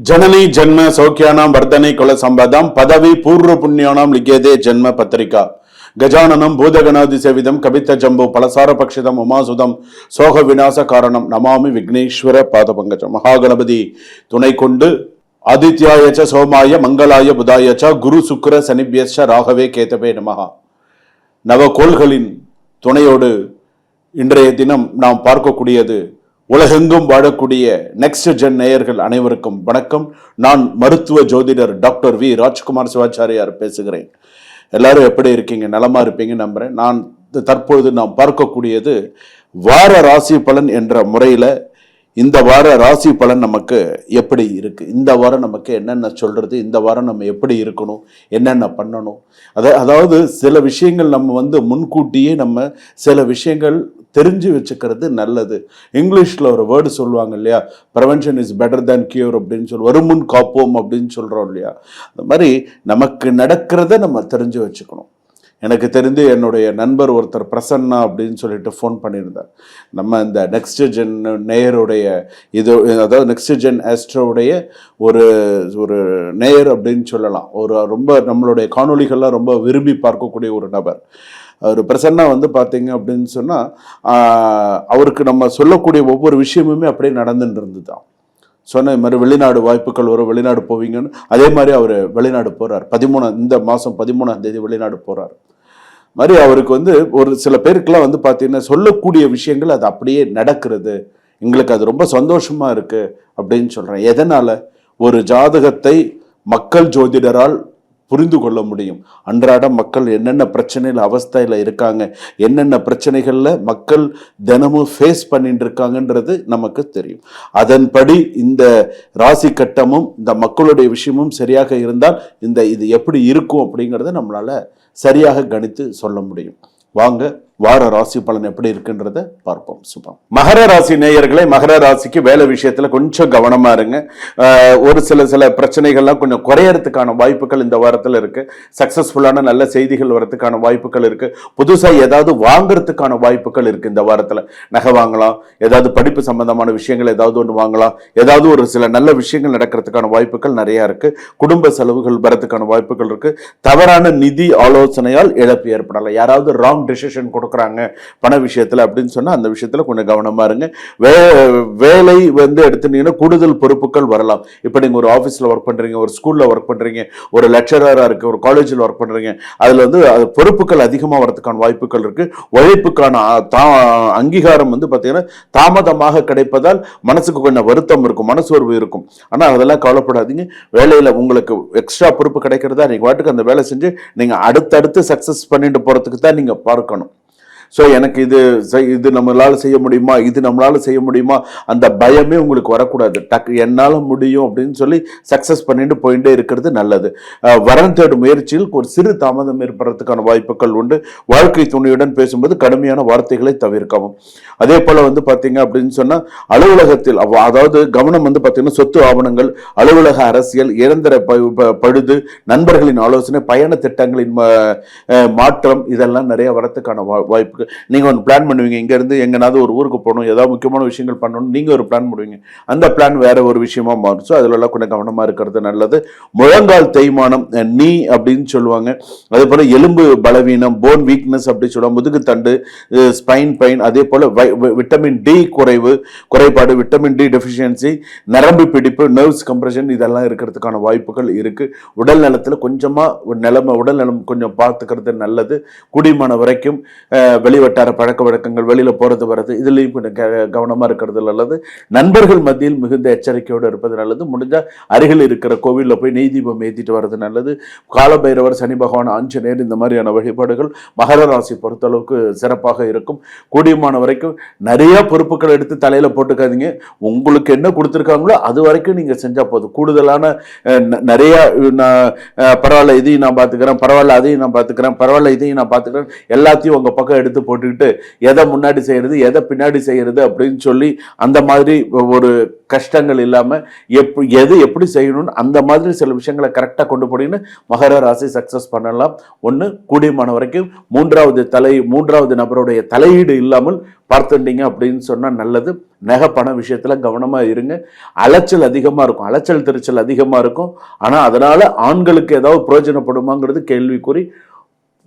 जननी जन्म सौख्यानां वर्धने कुल संपदां पदवी पूर्व पुण्यानां लिख्यते जन्म पत्रिका गजाननं भूतगणाधिसेवितं कविता जम्बो पलसार पक्षितम् उमासुदं सोग विनाश कारणं नमामि विघ्नेश्वर पादपंकजं महागणपति துணை கொண்டு ஆதித்யாய ச சோமாய மங்களாய புதாய ச குரு சுக்கிர சனிப்யஸ்ச ராகவே கேதவே நமஹ. நவகோள்களின் துணையோடு இன்றைய தினம் நாம் பார்க்கக்கூடியது உலகெங்கும் வாழக்கூடிய நெக்ஸ்ட் ஜென் நேயர்கள் அனைவருக்கும் வணக்கம். நான் மருத்துவ ஜோதிடர் டாக்டர் வி ராஜ்குமார் சிவாச்சாரியார் பேசுகிறேன். எல்லாரும் எப்படி இருக்கீங்க? நலமா இருப்பீங்க நம்புறேன். நான் தற்பொழுது நாம் பார்க்கக்கூடியது வார ராசி பலன் என்ற முறையில இந்த வார ராசி பலன் நமக்கு எப்படி இருக்கு, இந்த வாரம் நமக்கு என்னென்ன சொல்றது, இந்த வாரம் நம்ம எப்படி இருக்கணும், என்னென்ன பண்ணணும். அதாவது சில விஷயங்கள் நம்ம முன்கூட்டியே நம்ம சில விஷயங்கள் தெரிஞ்சு வச்சுக்கிறது நல்லது. இங்கிலீஷில் ஒரு வேர்டு சொல்லுவாங்க இல்லையா, prevention is better than cure அப்படின்னு சொல்லி, வருமுன் காப்போம் அப்படின்னு சொல்கிறோம் இல்லையா. அந்த மாதிரி நமக்கு நடக்கிறத நம்ம தெரிஞ்சு வச்சுக்கணும். எனக்கு தெரிந்து என்னுடைய நண்பர் ஒருத்தர் பிரசன்னா அப்படின்னு சொல்லிட்டு ஃபோன் பண்ணியிருந்தார். நம்ம இந்த நெக்ஸ்ட் ஜென் நேயருடைய இது, அதாவது நெக்ஸ்ட் ஜென் ஆஸ்ட்ரோவுடைய ஒரு ஒரு நேயர் அப்படின்னு சொல்லலாம். ஒரு ரொம்ப நம்மளுடைய காணொலிகள்லாம் ரொம்ப விரும்பி பார்க்கக்கூடிய ஒரு நபர். அவர் பிரசன்னா பார்த்தீங்க அப்படின்னு சொன்னால் அவருக்கு நம்ம சொல்லக்கூடிய ஒவ்வொரு விஷயமுமே அப்படியே நடந்துட்டு இருந்து தான் சொன்ன இது மாதிரி வெளிநாடு வாய்ப்புகள் வரும், வெளிநாடு போவீங்கன்னு. அதே மாதிரி அவர் வெளிநாடு போகிறார். இந்த மாதம் 13ஆம் தேதி வெளிநாடு போகிறார். மாதிரி அவருக்கு ஒரு சில பேருக்கெல்லாம் பார்த்தீங்கன்னா சொல்லக்கூடிய விஷயங்கள் அது அப்படியே நடக்கிறது. எங்களுக்கு அது ரொம்ப சந்தோஷமாக இருக்குது அப்படின்னு சொல்கிறேன். எதனால்? ஒரு ஜாதகத்தை மக்கள் ஜோதிடரால் புரிந்து கொள்ள முடியும். அன்றாட மக்கள் என்னென்ன பிரச்சனையில் அவஸ்தையில் இருக்காங்க, என்னென்ன பிரச்சனைகளில் மக்கள் தினமும் ஃபேஸ் பண்ணிட்டு இருக்காங்கன்றது நமக்கு தெரியும். அதன்படி இந்த ராசி கட்டமும் இந்த மக்களுடைய விஷயமும் சரியாக இருந்தால் இது எப்படி இருக்கும் அப்படிங்கிறத நம்மளால சரியாக கணித்து சொல்ல முடியும். வாங்க வார ராசி பலன் எப்படி இருக்குன்றத பார்ப்போம். சுபம். மகர ராசி நேயர்களே, மகர ராசிக்கு வேலை விஷயத்துல கொஞ்சம் கவனமா இருங்க. ஒரு சில பிரச்சனைகள்லாம் கொஞ்சம் குறையறதுக்கான வாய்ப்புகள் இந்த வாரத்துல இருக்கு. சக்சஸ்ஃபுல்லான நல்ல செய்திகள் வரதுக்கான வாய்ப்புகள் இருக்கு. புதுசா ஏதாவது வாங்குறதுக்கான வாய்ப்புகள் இருக்கு. இந்த வாரத்துல நகை வாங்கலாம், ஏதாவது படிப்பு சம்பந்தமான விஷயங்கள் ஏதாவது ஒன்று வாங்கலாம், ஏதாவது ஒரு சில நல்ல விஷயங்கள் நடக்கிறதுக்கான வாய்ப்புகள் நிறைய இருக்கு. குடும்ப செலவுகள் வரதுக்கான வாய்ப்புகள் இருக்கு. தவறான நிதி ஆலோசனையால் இழப்பு ஏற்படலாம். யாராவது ராங் டிசிஷன் கொடுக்குறாங்க பண விஷயத்துல அப்படின்னு சொன்னா அந்த விஷயத்துல கொஞ்சம் கவனமா இருங்க. வேலை எடுத்துட்டீங்கன்னா கூடுதல் பொறுப்புகள் வரலாம். இப்ப நீங்க ஒரு ஆபீஸ்ல ஒர்க் பண்றீங்க, ஒரு ஸ்கூல்ல ஒர்க் பண்றீங்க, ஒரு லெக்சரரா இருக்கு, ஒரு காலேஜில் ஒர்க் பண்றீங்க, அதுல பொறுப்புகள் அதிகமா வரதுக்கான வாய்ப்புகள் இருக்கு. உழைப்புக்கான அங்கீகாரம் பாத்தீங்கன்னா தாமதமாக கிடைப்பதால் மனசுக்கு கொஞ்சம் வருத்தம் இருக்கும், மனசோர்வு இருக்கும். ஆனா அதெல்லாம் கவலைப்படாதீங்க. வேலையில உங்களுக்கு எக்ஸ்ட்ரா பொறுப்பு கிடைக்கிறதா நீங்க வாட்டுக்கு அந்த வேலை செஞ்சு நீங்க அடுத்தடுத்து சக்சஸ் பண்ணிட்டு போறதுக்கு தான் நீங்க பார்க்கணும். ஸோ எனக்கு இது நம்மளால செய்ய முடியுமா, இது நம்மளால செய்ய முடியுமா, அந்த பயமே உங்களுக்கு வரக்கூடாது. என்னால் முடியும் அப்படின்னு சொல்லி சக்சஸ் பண்ணிட்டு போயிட்டே இருக்கிறது நல்லது. வரம் தேடும் முயற்சியில் ஒரு சிறு தாமதம் ஏற்படுறதுக்கான வாய்ப்புகள் உண்டு. வாழ்க்கை துணையுடன் பேசும்போது கடுமையான வார்த்தைகளை தவிர்க்கவும். அதே போல பார்த்தீங்க அப்படின்னு சொன்னா அலுவலகத்தில் அதாவது கவனம் பார்த்தீங்கன்னா சொத்து ஆவணங்கள், அலுவலக அரசியல், இயந்திர பழுது, நண்பர்களின் ஆலோசனை, பயண திட்டங்களின் மாற்றம், இதெல்லாம் நிறைய வரத்துக்கான வாய்ப்பு. நீங்க ஒரு பிளான் பண்ணுவீங்க, இங்க இருந்து எங்கனாவது ஒரு ஊருக்கு போகணும், ஏதாவது முக்கியமான விஷயங்கள் பண்ணணும், நீங்க ஒரு பிளான் பண்ணுவீங்க, அந்த பிளான் வேற ஒரு விஷயமா மாறும். அதுல எல்லாம் கொஞ்சம் கவனமா இருக்கிறது நல்லது. முழங்கால் தேய்மானம், நீ அப்படின்னு சொல்லுவாங்க, அதே போல எலும்பு பலவீனம், போன் வீக்னஸ் அப்படி சொல்லுவாங்க, முதுகு தண்டு, ஸ்பைன் பெயின், அதே போல விட்டமின் டி குறைபாடு, விட்டமின் டி டெஃபிஷியன்சி, நரம்பு பிடிப்பு, நர்வ்ஸ் கம்ப்ரெஷன், இதெல்லாம் இருக்கிறதுக்கான வாய்ப்புகள் இருக்கு. உடல் நலத்துல கொஞ்சமா உடல் நலம் கொஞ்சம் பார்த்துக்கிறது நல்லது. குடிமான வரைக்கும் வெளிவட்டார பழக்க வழக்கங்கள், வெளியில போறது வர்றது, இதுலயும் கொஞ்சம் கவனமா இருக்கிறது நல்லது. நண்பர்கள் மத்தியில் மிகுந்த எச்சரிக்கையோடு இருப்பது நல்லது. முடிஞ்சா அருகில் இருக்கிற கோவில்ல போய் நெய் தீபம் ஏற்றிட்டு வர்றது நல்லது. காலபைரவர், சனி பகவான், ஆஞ்சநேயர், இந்த மாதிரியான வழிபாடுகள் மகர ராசி பொறுத்தளவுக்கு சிறப்பாக இருக்கும். கூடியமான வரைக்கும் நிறைய பொறுப்புகள் எடுத்து தலையில போட்டுக்காதீங்க. உங்களுக்கு என்ன கொடுத்துருக்காங்களோ அது வரைக்கும் நீங்க செஞ்சா போதும். கூடுதலான நிறைய பரவாயில்ல இதையும் நான் பாத்துக்கிறேன், பரவாயில்ல அதையும் நான் பாத்துக்கிறேன், பரவாயில்ல இதையும் நான் பாத்துக்கிறேன், எல்லாத்தையும் உங்க பக்கம் எடுத்து எடுத்து போட்டுக்கிட்டு எதை முன்னாடி செய்கிறது எதை பின்னாடி செய்கிறது அப்படின்னு சொல்லி அந்த மாதிரி ஒரு கஷ்டங்கள் இல்லாமல் எது எப்படி செய்யணும்னு அந்த மாதிரி சில விஷயங்களை கரெக்டாக கொண்டு போனீங்கன்னு மகர ராசி சக்ஸஸ் பண்ணலாம். ஒன்று, கூடியமான வரைக்கும் மூன்றாவது நபருடைய தலையீடு இல்லாமல் பார்த்துட்டீங்க அப்படின்னு சொன்னால் நல்லது. நகை பண விஷயத்தில் கவனமாக இருங்க. அலைச்சல் அதிகமாக இருக்கும், அலைச்சல் திருச்சல் அதிகமாக இருக்கும். ஆனால் அதனால் ஆண்களுக்கு ஏதாவது பிரயோஜனப்படுமாங்கிறது கேள்விக்குறி.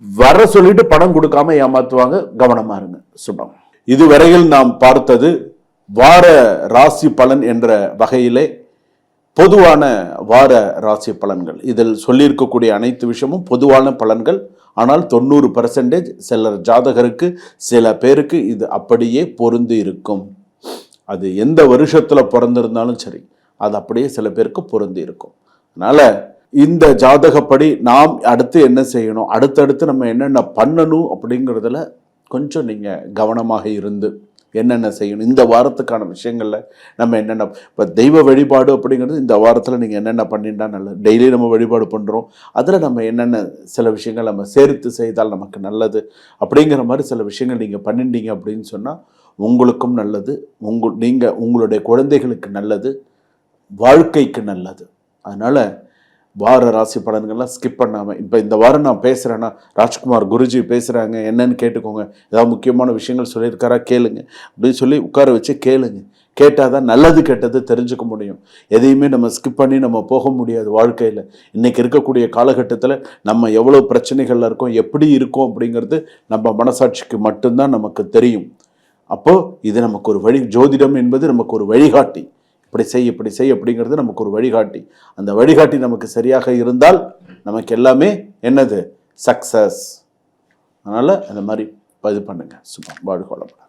வர சொல்லிட்டு பணம் கொடுக்காம ஏமாத்துவாங்க, கவனமாக இருங்க. சுபம். இதுவரையில் நாம் பார்த்தது வார ராசி பலன் என்ற வகையிலே பொதுவான வார ராசி பலன்கள். இதில் சொல்லியிருக்கக்கூடிய அனைத்து விஷயமும் பொதுவான பலன்கள். ஆனால் 90% சிலர் ஜாதகருக்கு சில பேருக்கு இது அப்படியே பொருந்தி இருக்கும். அது எந்த வருஷத்துல பிறந்திருந்தாலும் சரி, அது அப்படியே சில பேருக்கு பொருந்தி இருக்கும். அதனால இந்த ஜாதகப்படி நாம் அடுத்து என்ன செய்யணும், அடுத்தடுத்து நம்ம என்னென்ன பண்ணணும் அப்படிங்கிறதுல கொஞ்சம் நீங்கள் கவனமாக இருந்து என்னென்ன செய்யணும், இந்த வாரத்துக்கான விஷயங்களில் நம்ம என்னென்ன இப்போ தெய்வ வழிபாடு அப்படிங்கிறது இந்த வாரத்தில் நீங்கள் என்னென்ன பண்ணிட்டா நல்லது. டெய்லி நம்ம வழிபாடு பண்ணுறோம், அதில் நம்ம என்னென்ன சில விஷயங்கள் நம்ம சேர்த்து செய்தால் நமக்கு நல்லது அப்படிங்கிற மாதிரி சில விஷயங்கள் நீங்கள் பண்ணிட்டீங்க அப்படின்னு சொன்னால் உங்களுக்கும் நல்லது, உங்களுடைய குழந்தைகளுக்கு நல்லது, வாழ்க்கைக்கு நல்லது. அதனால் வார ராசி பலன்கள்லாம் ஸ்கிப் பண்ணாமல், இப்போ இந்த வாரம் நான் பேசுகிறேன்னா ராஜ்குமார் குருஜி பேசுகிறாங்க என்னன்னு கேட்டுக்கோங்க, ஏதாவது முக்கியமான விஷயங்கள் சொல்லியிருக்காரா கேளுங்க அப்படின்னு சொல்லி உட்கார வச்சு கேளுங்க. கேட்டால் தான் நல்லது கெட்டது தெரிஞ்சுக்க முடியும். எதையுமே நம்ம ஸ்கிப் பண்ணி நம்ம போக முடியாது வாழ்க்கையில். இன்றைக்கி இருக்கக்கூடிய காலகட்டத்தில் நம்ம எவ்வளோ பிரச்சனைகளில் இருக்கோம், எப்படி இருக்கோம் அப்படிங்கிறது நம்ம மனசாட்சிக்கு மட்டும்தான் நமக்கு தெரியும். அப்போது இது நமக்கு ஒரு வழி, ஜோதிடம் என்பது நமக்கு ஒரு வழிகாட்டி. இப்படி செய் அப்படிங்கிறது நமக்கு ஒரு வழிகாட்டி. அந்த வழிகாட்டி நமக்கு சரியாக இருந்தால் நமக்கு எல்லாமே என்னது, சக்சஸ். அதனால் அந்த மாதிரி இது பண்ணுங்க. சும்மா வாழ்க்கை வளப்பட.